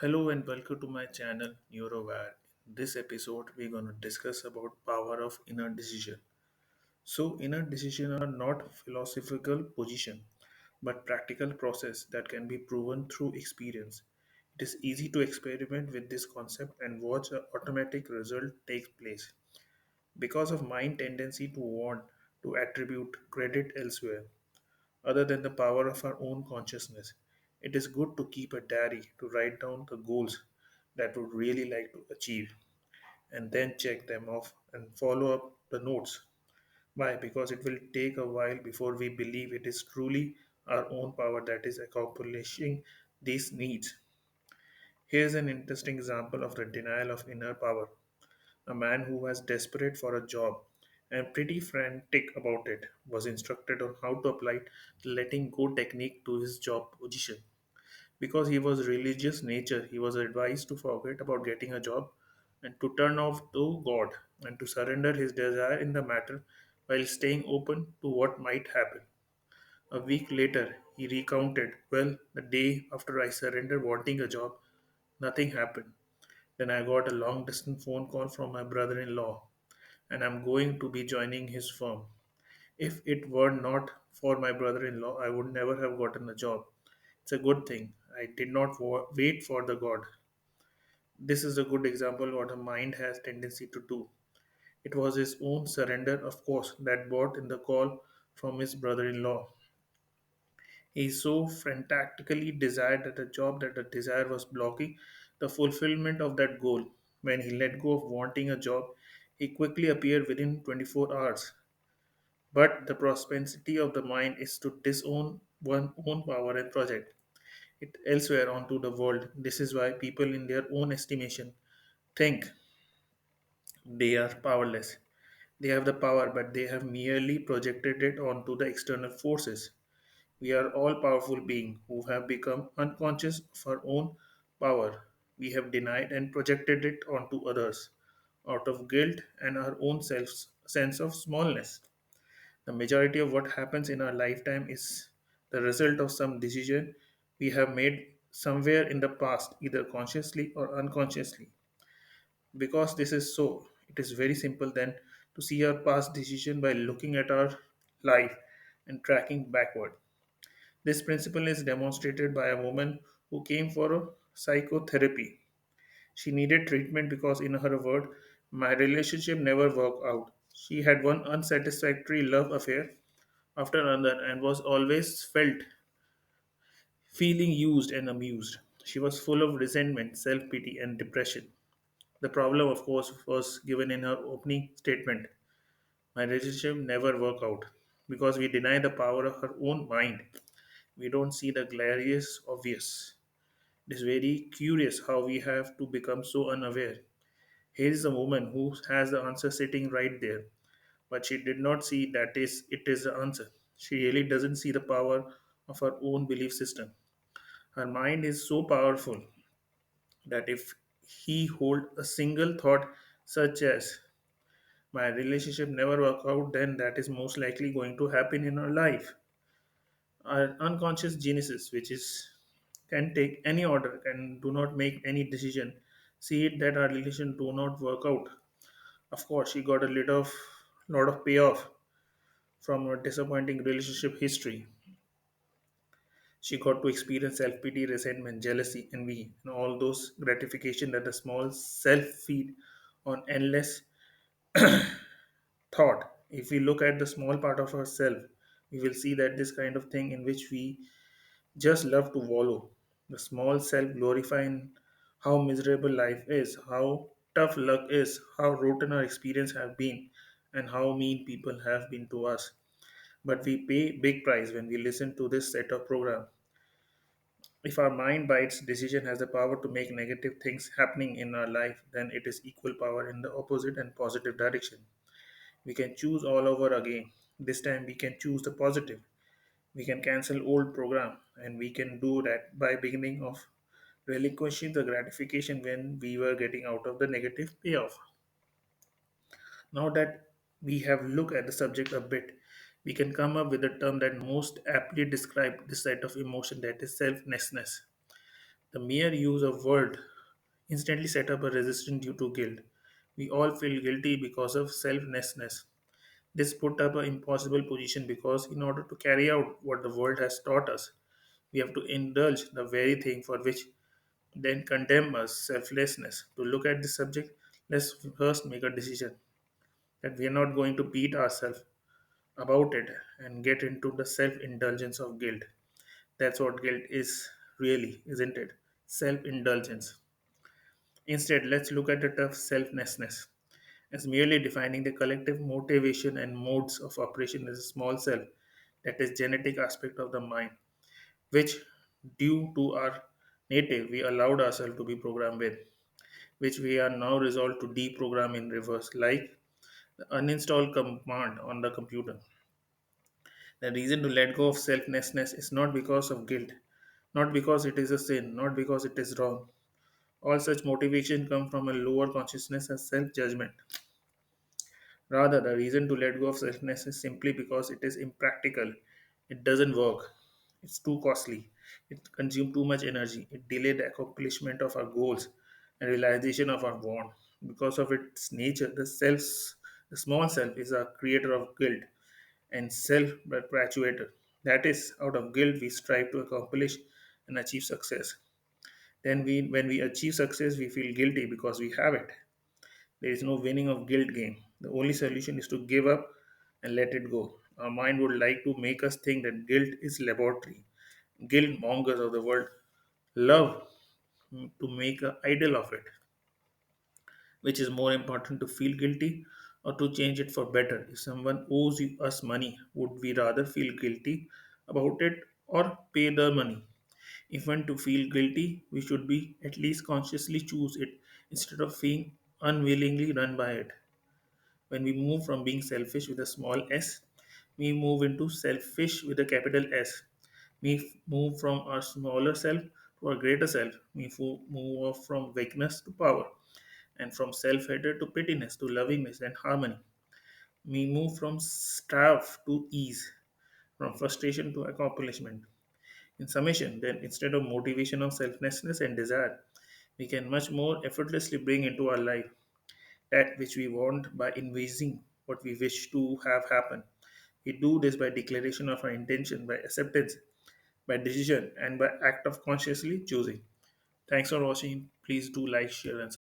Hello and welcome to my channel Neurowire. In this episode, we're going to discuss about power of inner decision. So, inner decision are not philosophical position, but practical process that can be proven through experience. It is easy to experiment with this concept and watch an automatic result take place because of mind tendency to want to attribute credit elsewhere other than the power of our own consciousness. It is good to keep a diary to write down the goals that would really like to achieve and then check them off and follow up the notes. Why? Because it will take a while before we believe it is truly our own power that is accomplishing these needs. Here's an interesting example of the denial of inner power. A man who was desperate for a job and pretty frantic about it was instructed on how to apply the letting go technique to his job position. Because he was religious nature, he was advised to forget about getting a job and to turn off to God and to surrender his desire in the matter while staying open to what might happen. A week later, he recounted, well, the day after I surrendered wanting a job, nothing happened. Then I got a long distance phone call from my brother in law, and I'm going to be joining his firm. If it were not for my brother in law, I would never have gotten a job. It's a good thing. I did not wait for the God. This is a good example what a mind has tendency to do. It was his own surrender, of course, that brought in the call from his brother in law. He so frantically desired that the job that the desire was blocking the fulfillment of that goal. When he let go of wanting a job, he quickly appeared within 24 hours. But the propensity of the mind is to disown one's own power and project it elsewhere onto the world. This is why people, in their own estimation, think they are powerless. They have the power, but they have merely projected it onto the external forces. We are all powerful beings who have become unconscious of our own power. We have denied and projected it onto others out of guilt and our own sense of smallness. The majority of what happens in our lifetime is the result of some decision we have made somewhere in the past, either consciously or unconsciously. Because this is so, it is very simple then to see our past decision by looking at our life and tracking backward. This principle is demonstrated by a woman who came for a psychotherapy. She needed treatment because, in her word, my relationship never worked out. She had one unsatisfactory love affair after another and was always felt feeling used and amused. She was full of resentment, self pity, and depression. The problem, of course, was given in her opening statement. My relationship never worked out because we deny the power of her own mind. We don't see the glorious obvious. It is very curious how we have to become so unaware. Here is a woman who has the answer sitting right there, but she did not see that is it is the answer. She really doesn't see the power of her own belief system. Her mind is so powerful that if he hold a single thought such as my relationship never work out, then that is most likely going to happen in her life. Our unconscious geniuses, which is can take any order and do not make any decision, see it that our relation do not work out. Of course, she got a lot of payoff from her disappointing relationship history. She got to experience self pity, resentment, jealousy, envy, and all those gratification that the small self feed on endless thought. If we look at the small part of ourselves, we will see that this kind of thing in which we just love to wallow. The small self glorifying how miserable life is, how tough luck is, how rotten our experience have been, and how mean people have been to us. But we pay big price when we listen to this set of program. If our mind by its decision has the power to make negative things happening in our life, then it is equal power in the opposite and positive direction. We can choose all over again. This time we can choose the positive. We can cancel old program and we can do that by beginning of relinquishing the gratification when we were getting out of the negative payoff. Now that we have looked at the subject a bit, we can come up with a term that most aptly describes this set of emotion that is selflessness. The mere use of word instantly set up a resistance due to guilt. We all feel guilty because of selflessness. This put up an impossible position because in order to carry out what the world has taught us, we have to indulge the very thing for which then condemn us selflessness. To look at this subject, let's first make a decision that we are not going to beat ourselves about it and get into the self indulgence of guilt. That's what guilt is really, isn't it? Self indulgence. Instead, let's look at it of selflessness as merely defining the collective motivation and modes of operation as a small self that is genetic aspect of the mind, which due to our native we allowed ourselves to be programmed with, which we are now resolved to deprogram in reverse, like the uninstall command on the computer. The reason to let go of selflessness is not because of guilt, not because it is a sin, not because it is wrong. All such motivation come from a lower consciousness as self-judgment. Rather, the reason to let go of selfness is simply because it is impractical. It doesn't work. It's too costly. It consumes too much energy. It delays the accomplishment of our goals and realization of our want. Because of its nature, the small self is a creator of guilt and self-perpetuator. That is, out of guilt, we strive to accomplish and achieve success. When we achieve success, we feel guilty because we have it. There is no winning of guilt game. The only solution is to give up and let it go. Our mind would like to make us think that guilt is laboratory. Guilt mongers of the world love to make an idol of it. Which is more important to feel guilty or to change it for better? If someone owes us money, would we rather feel guilty about it or pay the money? If one to feel guilty, we should be at least consciously choose it instead of being unwillingly run by it. When we move from being selfish with a small s, we move into selfish with a capital S. We move from our smaller self to our greater self. We move off from weakness to power, and from self hatred to pittiness to lovingness and harmony. We move from strife to ease, from frustration to accomplishment. In summation, then, instead of motivation of selflessness and desire, we can much more effortlessly bring into our life that which we want by envisaging what we wish to have happen. We do this by declaration of our intention, by acceptance, by decision, and by act of consciously choosing. Thanks for watching. Please do like, share, and